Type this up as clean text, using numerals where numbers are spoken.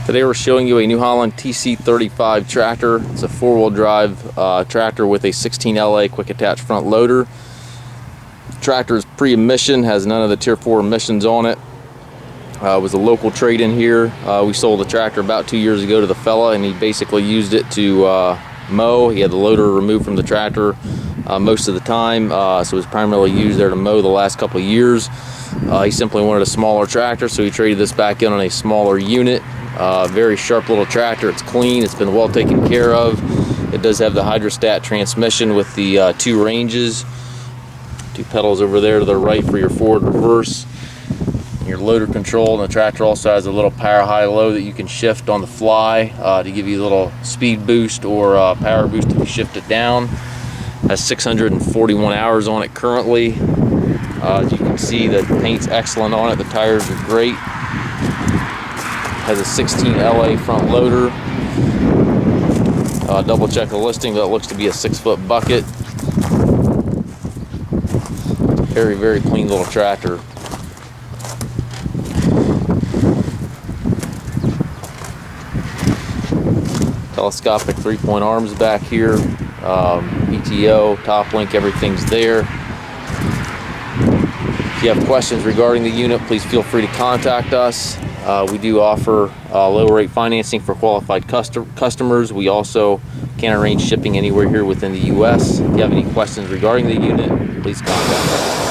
Today we're showing you a New Holland TC35 tractor. It's a four-wheel drive tractor with a 16 LA quick attach front loader. Tractor is pre-emission, has none of the tier 4 emissions on it. It was a local trade-in here. We sold the tractor about 2 years ago to the fella, and he basically used it to mow. He had the loader removed from the tractor most of the time, so it was primarily used there to mow the last couple of years. He simply wanted a smaller tractor, so he traded this back in on a smaller unit. Very sharp little tractor. It's clean. It's been well taken care of. It does have the hydrostat transmission with the 2 ranges. 2 pedals over there to the right for your forward, reverse, and your loader control. And the tractor also has a little power high-low that you can shift on the fly to give you a little speed boost or power boost if you shift it down. Has 641 hours on it currently. As you can see, the paint's excellent on it. The tires are great. Has a 16 LA front loader. Double check the listing. That looks to be a 6-foot bucket. Very, very clean little tractor. Telescopic 3-point arms back here. PTO, top link, everything's there. If you have questions regarding the unit, please feel free to contact us. We do offer low rate financing for qualified customers. We also can arrange shipping anywhere here within the US. If you have any questions regarding the unit, please contact us.